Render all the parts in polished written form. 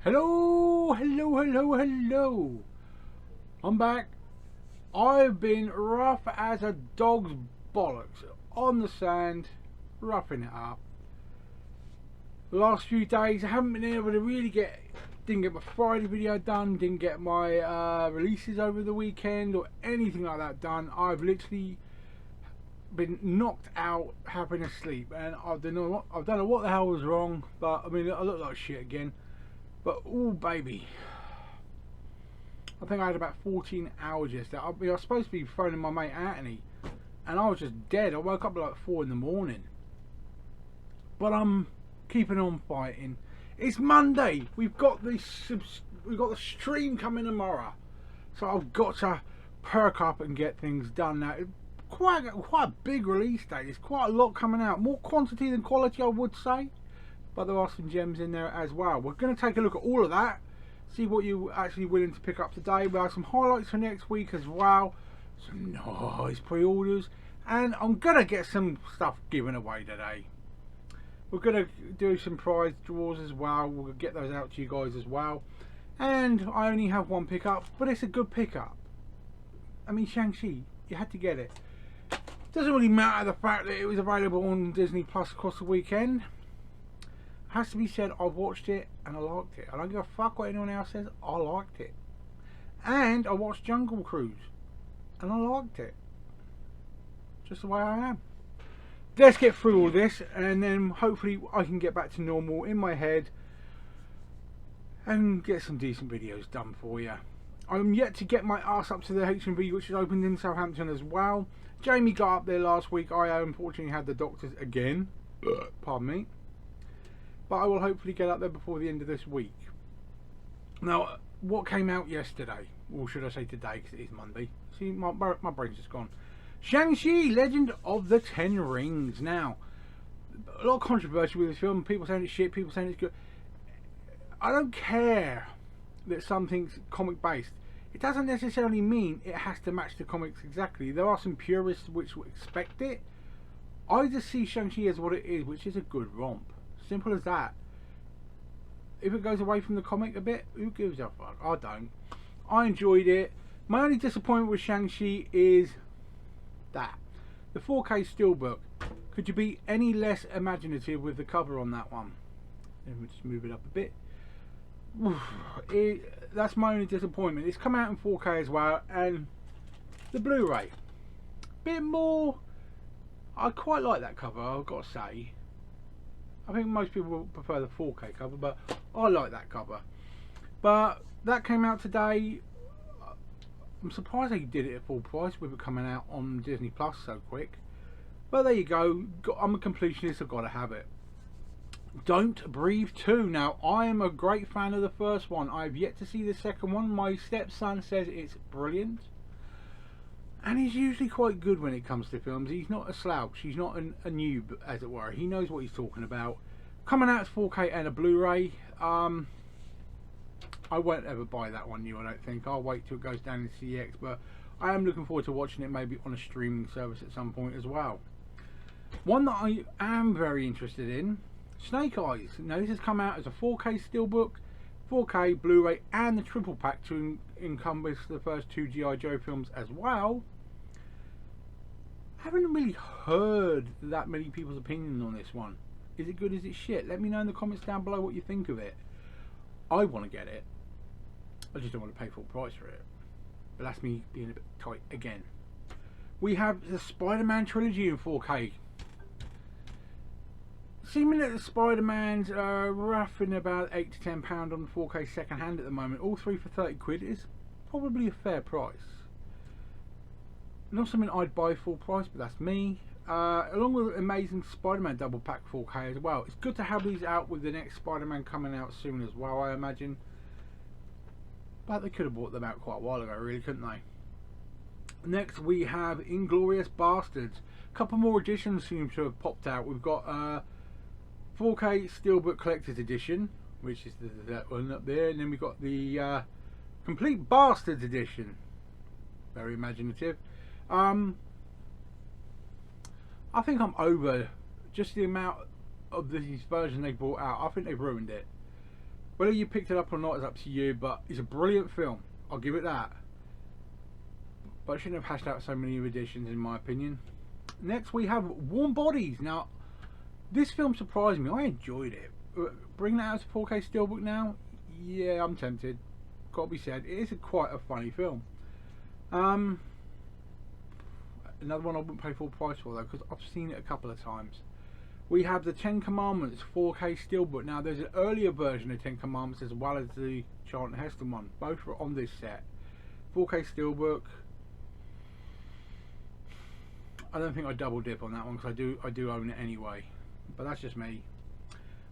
Hello, hello, hello, hello. I'm back. I've been rough as a dog's bollocks on the sand, roughing it up. The last few days I haven't been able to didn't get my Friday video done, didn't get my releases over the weekend or anything like that done. I've literally been knocked out, having a sleep, and I don't know what the hell was wrong, but I mean I look like shit again. But oh baby, I think I had about 14 hours yesterday. I was supposed to be phoning my mate Anthony, and I was just dead. I woke up at like 4 in the morning. But I'm keeping on fighting. It's Monday. We've got the stream coming tomorrow, so I've got to perk up and get things done now. Quite a big release date. There's quite a lot coming out. More quantity than quality, I would say. But there are some gems in there as well. We're going to take a look at all of that, see what you're actually willing to pick up today. We have some highlights for next week as well, some nice pre-orders, and I'm going to get some stuff given away today. We're going to do some prize draws as well. We'll get those out to you guys as well. And I only have one pickup, but it's a good pickup. I mean, Shang-Chi, you had to get it. Doesn't really matter the fact that it was available on Disney Plus across the weekend. Has to be said, I've watched it and I liked it. I don't give a fuck what anyone else says, I liked it. And I watched Jungle Cruise and I liked it. Just the way I am. Let's get through all this and then hopefully I can get back to normal in my head and get some decent videos done for you. I'm yet to get my ass up to the HMV, which is opened in Southampton as well. Jamie got up there last week. I unfortunately had the doctors again. Pardon me. But I will hopefully get up there before the end of this week. Now, what came out yesterday? Or should I say today, because it is Monday. See, my brain's just gone. Shang-Chi, Legend of the Ten Rings. Now, a lot of controversy with this film. People saying it's shit, people saying it's good. I don't care that something's comic-based. It doesn't necessarily mean it has to match the comics exactly. There are some purists which will expect it. I just see Shang-Chi as what it is, which is a good romp. Simple as that. If it goes away from the comic a bit, who gives a fuck? I don't. I enjoyed it. My only disappointment with Shang-Chi is that the 4K steelbook. Could you be any less imaginative with the cover on that one? Let me just move it up a bit. That's my only disappointment. It's come out in 4K as well, and the Blu-ray, bit more. I quite like that cover, I've got to say. I think most people will prefer the 4K cover, but I like that cover. But that came out today. I'm surprised they did it at full price with it coming out on Disney Plus so quick. But there you go. I'm a completionist, I've got to have it. Don't Breathe 2. Now, I am a great fan of the first one. I've yet to see the second one. My stepson says it's brilliant. And he's usually quite good when it comes to films. He's not a slouch. He's not a noob, as it were. He knows what he's talking about. Coming out as 4K and a Blu-ray. I won't ever buy that one new, I don't think. I'll wait till it goes down in CX. But I am looking forward to watching it maybe on a streaming service at some point as well. One that I am very interested in, Snake Eyes. Now, this has come out as a 4K steelbook, 4K Blu-ray, and the triple pack to encompass the first two G.I. Joe films as well. I haven't really heard that many people's opinion on this one. Is it good? Is it shit? Let me know in the comments down below what you think of it. I want to get it. I just don't want to pay full price for it. But that's me being a bit tight again. We have the Spider-Man trilogy in 4K. Seeming that the Spider-Mans are roughing about £8 to £10 on 4K second hand at the moment. All three for 30 quid is probably a fair price. Not something I'd buy full price, but that's me. Along with Amazing Spider-Man double pack 4K as well. It's good to have these out with the next Spider-Man coming out soon as well, I imagine. But they could have bought them out quite a while ago, really, couldn't they? Next we have Inglourious Basterds. A couple more editions seem to have popped out. We've got 4K Steelbook Collector's Edition, which is that one up there, and then we've got the Complete Bastards Edition. Very imaginative. I think I'm over just the amount of these versions they brought out. I think they've ruined it. Whether you picked it up or not is up to you, but it's a brilliant film. I'll give it that. But I shouldn't have hashed out so many editions, in my opinion. Next, we have Warm Bodies. Now, this film surprised me. I enjoyed it. Bringing it out as a 4K steelbook now, yeah, I'm tempted. Got to be said, it is quite a funny film. Another one I wouldn't pay full price for though, because I've seen it a couple of times. We have the Ten Commandments 4K steelbook. Now, there's an earlier version of Ten Commandments as well as the Charlton Heston one. Both are on this set. 4K steelbook. I don't think I double dip on that one because I do own it anyway. But that's just me.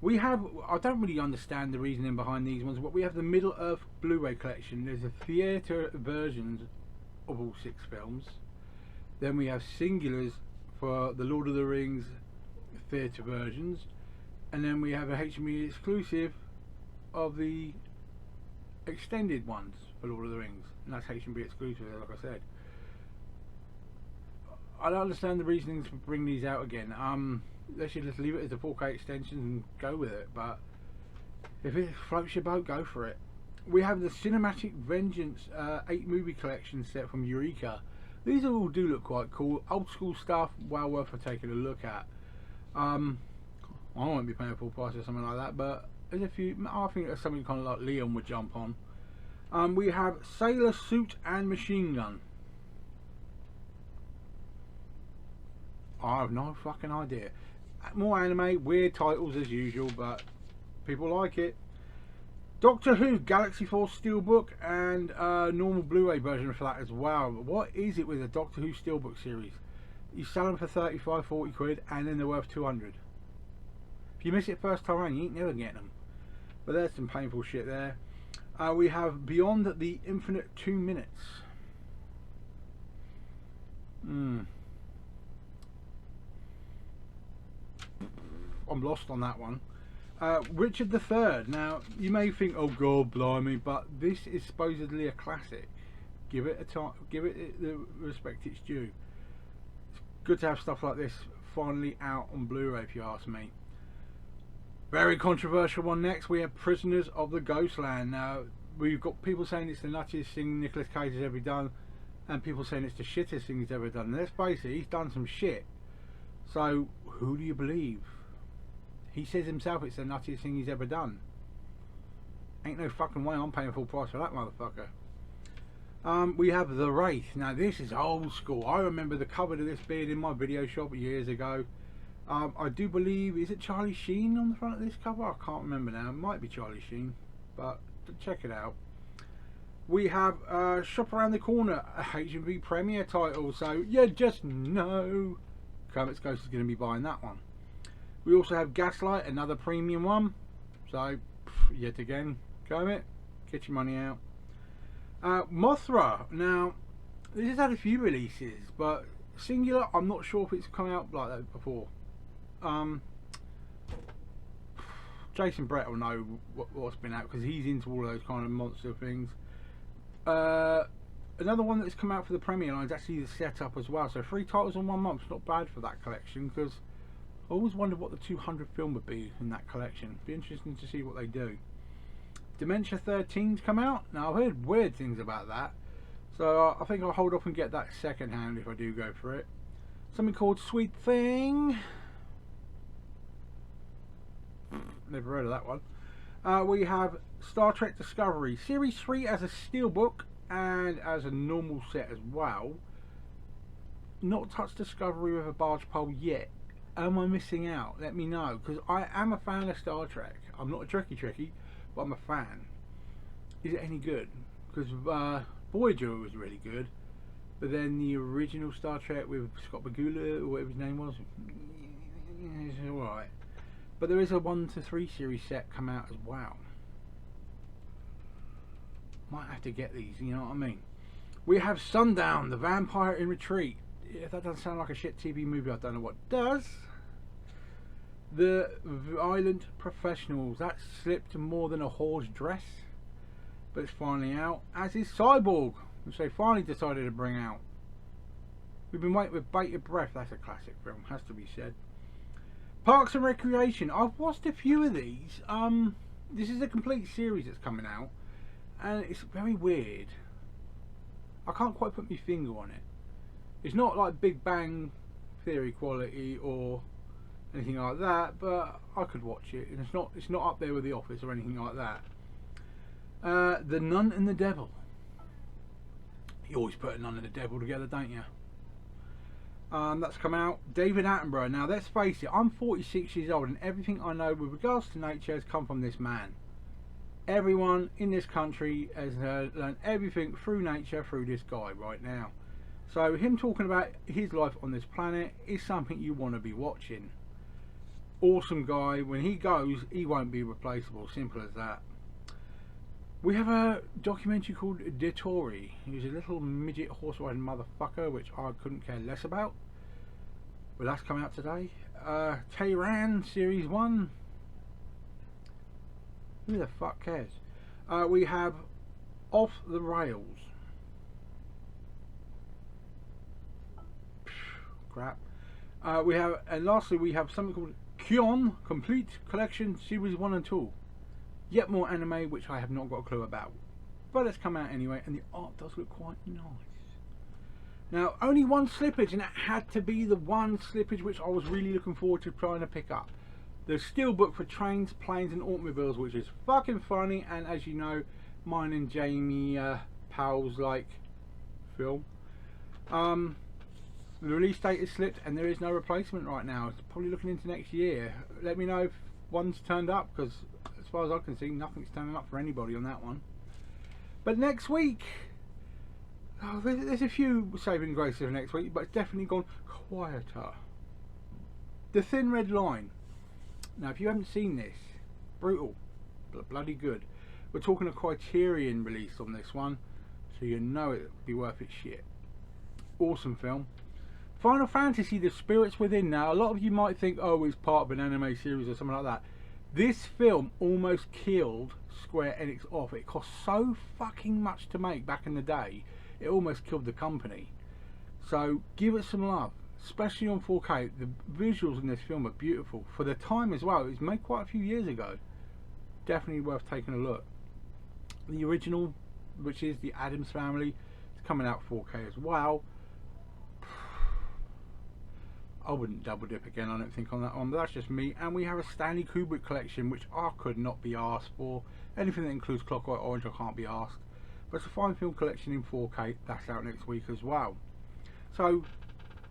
We have, I don't really understand the reasoning behind these ones, but we have the Middle Earth Blu-ray collection. There's a theatre versions of all 6 films. Then we have singulars for the Lord of the Rings theatre versions. And then we have a HMV exclusive of the extended ones for Lord of the Rings. And that's HMV exclusive, like I said. I don't understand the reasonings for bringing these out again. They should just leave it as a 4K extension and go with it. But if it floats your boat, go for it. We have the Cinematic Vengeance 8 movie collection set from Eureka. These all do look quite cool. Old school stuff, well worth taking a look at. I won't be paying full price or something like that, but there's a few. I think there's something kind of like Leon would jump on. We have Sailor Suit and Machine Gun. I have no fucking idea. More anime, weird titles as usual, but people like it. Doctor Who Galaxy Force Steelbook and normal Blu-ray version for that as well. What is it with a Doctor Who Steelbook series? You sell them for 35, 40 quid and then they're worth 200. If you miss it first time around, you ain't never getting them. But there's some painful shit there. We have Beyond the Infinite 2 Minutes. I'm lost on that one. Richard III. Now, you may think, oh god, blimey, but this is supposedly a classic. Give it a time, give it the respect it's due. It's good to have stuff like this finally out on Blu-ray, if you ask me. Very controversial one next. We have Prisoners of the Ghostland. Now, we've got people saying it's the nuttiest thing Nicolas Cage has ever done, and people saying it's the shittest thing he's ever done. And let's face it, he's done some shit. So, who do you believe? He says himself it's the nuttiest thing he's ever done. Ain't no fucking way I'm paying full price for that motherfucker. We have The Wraith. Now this is old school. I remember the cover of this being in my video shop years ago. I do believe, is it Charlie Sheen on the front of this cover? I can't remember now. It might be Charlie Sheen, but check it out. We have Shop Around the Corner, a HMV premiere title. So you just know Kermit's Ghost is going to be buying that one. We also have Gaslight, another premium one. So, yet again, Kermit, get your money out. Mothra. Now, this has had a few releases, but Singular, I'm not sure if it's come out like that before. Jason Brett will know what's been out because he's into all those kind of monster things. Another one that's come out for the premiere line is actually the setup as well. So 3 titles in 1 month is not bad for that collection, because I always wondered what the 200 film would be in that collection. Be interesting to see what they do. Dementia 13's come out. Now I've heard weird things about that, so I think I'll hold off and get that second hand if I do go for it. Something called Sweet Thing. Never heard of that one. We have Star Trek Discovery Series 3 as a steelbook and as a normal set as well. Not touched Discovery with a barge pole yet. Am I missing out? Let me know, because I am a fan of Star Trek. I'm not a Trekkie, but I'm a fan. Is it any good? Because Voyager was really good, but then the original Star Trek with Scott Bakula, or whatever his name was, it's alright. But there is a 1 to 3 series set come out as well. Might have to get these, you know what I mean? We have Sundown, The Vampire in Retreat. If that doesn't sound like a shit TV movie, I don't know what does. The Violent Professionals. That slipped more than a whore's dress, but it's finally out. As is Cyborg, which they finally decided to bring out. We've been waiting with bated breath. That's a classic film, has to be said. Parks and Recreation. I've watched a few of these. this is a complete series that's coming out, and it's very weird. I can't quite put my finger on it. It's not like Big Bang Theory quality or anything like that, but I could watch it, and it's not up there with The Office or anything like that. The Nun and the Devil. You always put a Nun and the Devil together, don't you? That's come out. David Attenborough. Now, let's face it, I'm 46 years old, and everything I know with regards to nature has come from this man. Everyone in this country has learned everything through nature through this guy right now. So him talking about his life on this planet is something you want to be watching. Awesome guy. When he goes, he won't be replaceable. Simple as that. We have a documentary called Dettori. He's a little midget horse riding motherfucker, which I couldn't care less about. But that's come out today. Tehran Series 1. Who the fuck cares? We have Off the Rails. Crap. We have, and lastly, we have something called Kyon Complete Collection Series 1 and 2. Yet more anime, which I have not got a clue about. But it's come out anyway, and the art does look quite nice. Now, only one slippage, and it had to be the one slippage which I was really looking forward to trying to pick up. The Steelbook for Trains, Planes and Automobiles, which is fucking funny, and as you know, mine and Jamie Powell's like film. The release date is slipped, and there is no replacement right now. It's probably looking into next year. Let me know if one's turned up, because as far as I can see, nothing's turning up for anybody on that one. But next week, oh, there's a few saving graces for next week, but it's definitely gone quieter. The Thin Red Line. Now, if you haven't seen this, brutal, but bloody good. We're talking a Criterion release on this one, so you know it'll be worth its shit. Awesome film. Final Fantasy: The Spirits Within. Now, a lot of you might think, oh, it's part of an anime series or something like that. This film almost killed Square Enix off. It cost so fucking much to make back in the day, it almost killed the company. So give it some love, especially on 4K. The visuals in this film are beautiful for the time as well. It was made quite a few years ago. Definitely worth taking a look. The original, which is the Addams Family, is coming out 4K as well. I wouldn't double dip again, I don't think, on that one, but that's just me. And we have a Stanley Kubrick collection, which I could not be asked for. Anything that includes Clockwork Orange, I can't be asked. But it's a fine film collection in 4K. That's out next week as well. So,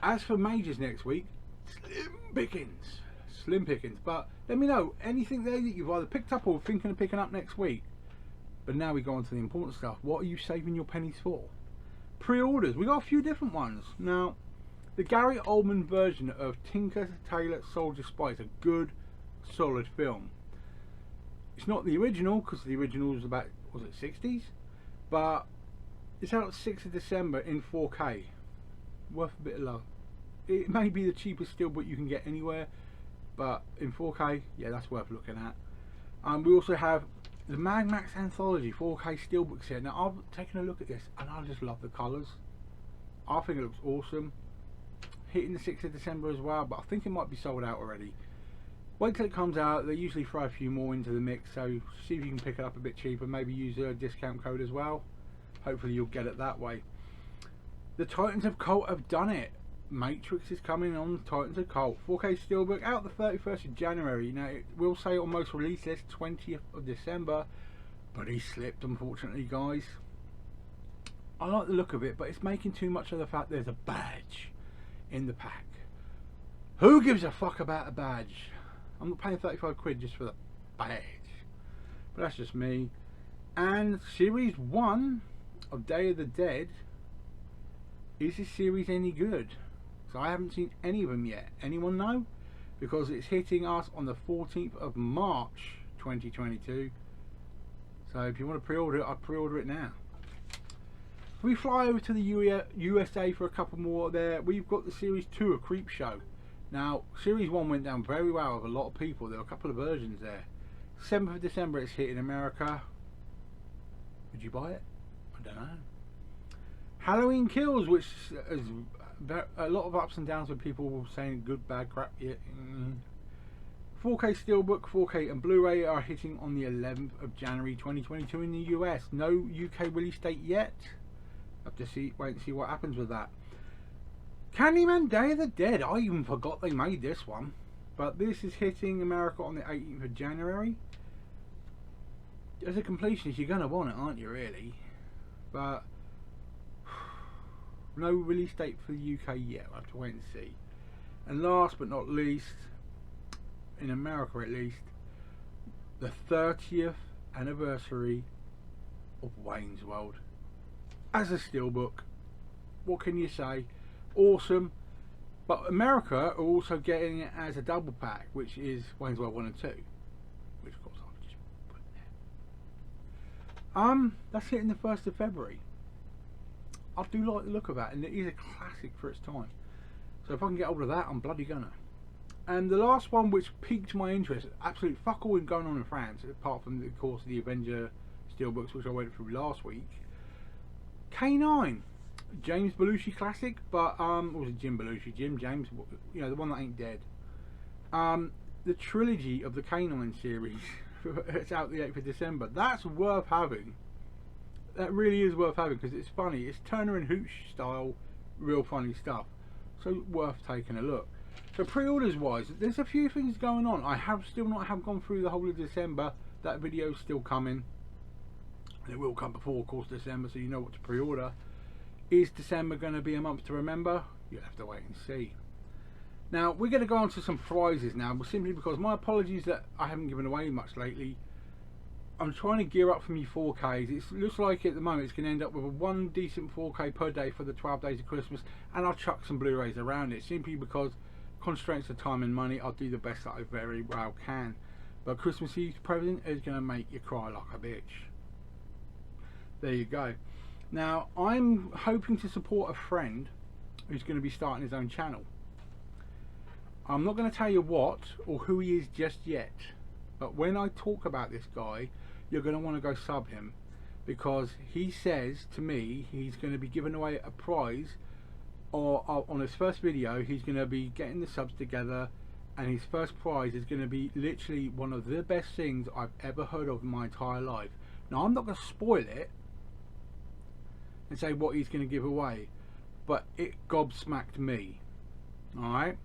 as for majors next week, slim pickings. But let me know anything there that you've either picked up or thinking of picking up next week. But now we go on to the important stuff. What are you saving your pennies for? Pre-orders. We got a few different ones now. The Gary Oldman version of Tinker Tailor Soldier Spy is a good, solid film. It's not the original, because the original was about, was it 60s? But it's out 6th of December in 4K. Worth a bit of love. It may be the cheapest steelbook you can get anywhere, but in 4K, yeah, that's worth looking at. We also have the Mad Max Anthology 4K steelbook set. Now, I've taken a look at this, and I just love the colours. I think it looks awesome. Hitting the 6th of December as well, but I think it might be sold out already. Wait till it comes out. They usually throw a few more into the mix, so see if you can pick it up a bit cheaper. Maybe use a discount code as well. Hopefully you'll get it that way. The Titans of Cult have done it. Matrix is coming on Titans of Cult 4K steelbook out the 31st of January. Now it will say on most release list 20th of December, but he slipped, unfortunately, guys. I like the look of it, but it's making too much of the fact there's a badge in the pack. Who gives a fuck about a badge? I'm not paying 35 quid just for the badge. But that's just me. And Series 1 of Day of the Dead. Is this series any good? So I haven't seen any of them yet. Anyone know? Because it's hitting us on the 14th of March 2022. So if you want to pre-order it, I'll pre-order it now. If we fly over to the USA for a couple more there, we've got the Series 2 of Creepshow. Now, Series 1 went down very well with a lot of people. There were a couple of versions there. 7th of December it's hit in America. Would you buy it? I don't know. Halloween Kills, which is a lot of ups and downs with people saying good, bad, crap. Yeah. 4K Steelbook, 4K and Blu-ray are hitting on the 11th of January 2022 in the US. No UK release date yet. Have to wait and see what happens with that. Candyman Day of the Dead. I even forgot they made this one. But this is hitting America on the 18th of January. As a completionist, you're going to want it, aren't you, really? But no release date for the UK yet. We'll have to wait and see. And last but not least, in America at least, the 30th anniversary of Wayne's World as a steelbook. What can you say? Awesome. But America are also getting it as a double pack, which is Wayne's World 1 and 2, which of course I'll just put there. That's hitting the 1st of February. I do like the look of that, and it is a classic for its time. So if I can get hold of that, I'm bloody gonna. And the last one which piqued my interest, absolute fuck all going on in France, apart from of course the Avenger steelbooks which I went through last week. K9, James Belushi classic, but what was it, Jim Belushi, James, you know, the one that ain't dead. The trilogy of the K9 series, it's out the 8th of December. That's worth having. That really is worth having because it's funny. It's Turner and Hooch style, real funny stuff. So worth taking a look. So pre-orders wise, there's a few things going on. I have still not gone through the whole of December. That video's still coming. And it will come before, of course, December, so you know what to pre-order. Is December going to be a month to remember? You'll have to wait and see. Now, we're going to go on to some prizes now, simply because my apologies that I haven't given away much lately. I'm trying to gear up for me 4Ks. It looks like at the moment it's going to end up with a one decent 4K per day for the 12 days of Christmas, and I'll chuck some Blu-rays around it, simply because constraints of time and money. I'll do the best that I very well can. But Christmas Eve present is going to make you cry like a bitch. There you go. Now, I'm hoping to support a friend who's going to be starting his own channel. I'm not going to tell you what or who he is just yet, but when I talk about this guy, you're going to want to go sub him, because he says to me he's going to be giving away a prize, or on his first video he's going to be getting the subs together, and his first prize is going to be literally one of the best things I've ever heard of in my entire life. Now, I'm not going to spoil it and say what he's going to give away, but it gobsmacked me. Alright,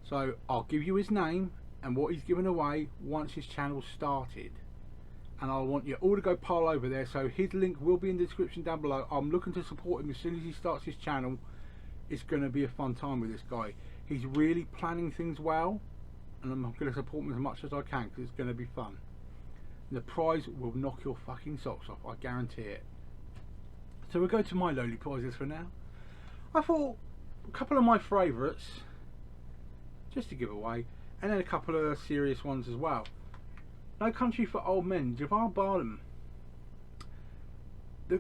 so I'll give you his name and what he's given away once his channel started, and I want you all to go pile over there. So his link will be in the description down below. I'm looking to support him as soon as he starts his channel. It's going to be a fun time with this guy. He's really planning things well, and I'm going to support him as much as I can because it's going to be fun. And the prize will knock your fucking socks off, I guarantee it. So we'll go to my lowly prizes for now. I thought a couple of my favourites just to give away, and then a couple of serious ones as well. No Country for Old Men, Javar Bardem.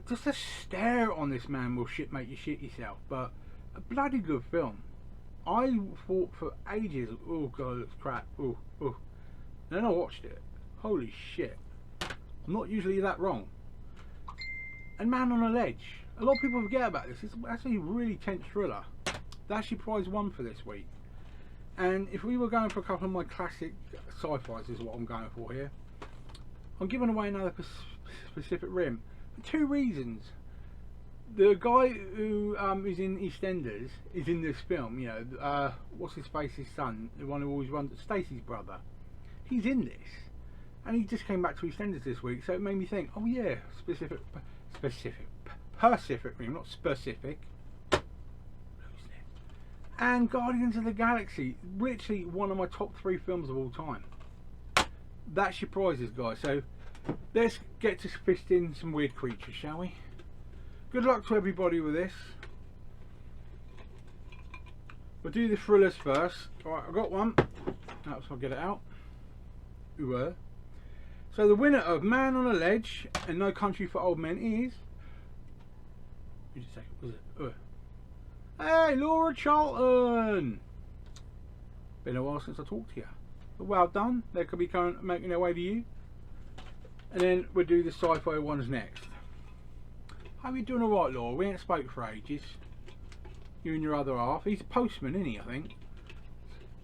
Just a stare on this man will make you shit yourself, but a bloody good film. I thought for ages, oh god, it's crap, oh. Then I watched it, holy shit. I'm not usually that wrong. And Man on a Ledge. A lot of people forget about this. It's actually a really tense thriller. That's your prize one for this week. And if we were going for a couple of my classic sci-fis, is what I'm going for here. I'm giving away another Pacific Rim for two reasons. The guy who is in EastEnders is in this film. You know, what's his face? His son, the one who always runs, Stacey's brother. He's in this, and he just came back to EastEnders this week. So it made me think, oh yeah, Pacific Rim, not specific. And Guardians of the Galaxy, literally one of my top 3 films of all time. That's your prizes, guys. So let's get to fisting some weird creatures, shall we? Good luck to everybody with this. We'll do the thrillers first. Alright, I've got one. Perhaps I'll get it out. So the winner of Man on a Ledge and No Country for Old Men is... Just a second, was it? Hey, Laura Charlton! Been a while since I talked to you. But well done. They could be making their way to you. And then we'll do the sci-fi ones next. How are you doing alright, Laura? We ain't spoke for ages. You and your other half. He's a postman, isn't he, I think?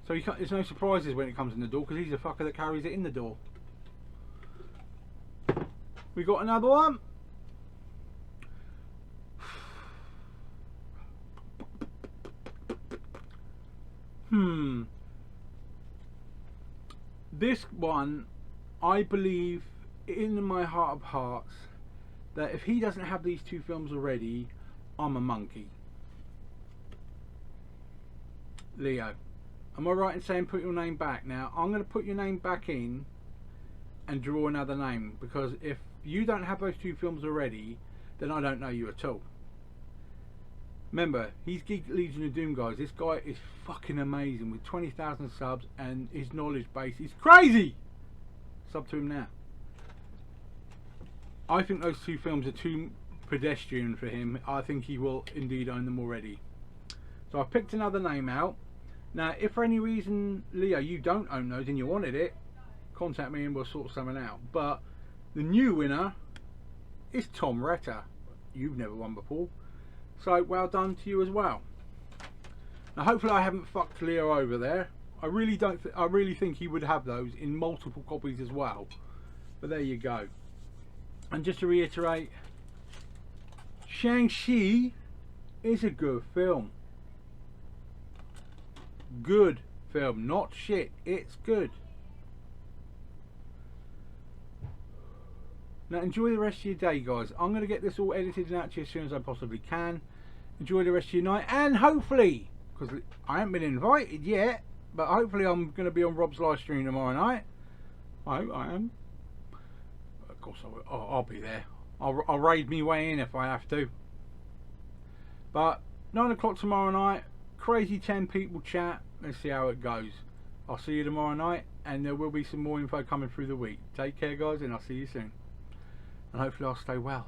So you can't, there's no surprises when it comes in the door because he's the fucker that carries it in the door. We got another one. This one, I believe in my heart of hearts that if he doesn't have these two films already, I'm a monkey. Leo, am I right in saying put your name back? Now I'm going to put your name back in and draw another name, because if you don't have those two films already, then I don't know you at all. Remember, he's Geek Legion of Doom, guys. This guy is fucking amazing with 20,000 subs, and his knowledge base is crazy. Sub to him now. I think those two films are too pedestrian for him. I think he will indeed own them already. So I've picked another name out. Now, if for any reason, Leo, you don't own those and you wanted it, contact me and we'll sort something out. But the new winner is Tom Retta. You've never won before, so well done to you as well. Now hopefully I haven't fucked Leo over there. I really don't. I really think he would have those in multiple copies as well. But there you go. And just to reiterate, Shang-Chi is a good film. Good film, not shit. It's good. Now enjoy the rest of your day, guys. I'm going to get this all edited and out to you as soon as I possibly can. Enjoy the rest of your night, and hopefully, because I haven't been invited yet, but hopefully I'm going to be on Rob's live stream tomorrow night. I am. Of course I'll be there. I'll raid me way in if I have to. But 9 o'clock tomorrow night, crazy 10 people chat. Let's see how it goes. I'll see you tomorrow night, and there will be some more info coming through the week. Take care, guys, and I'll see you soon. And hopefully I'll stay well.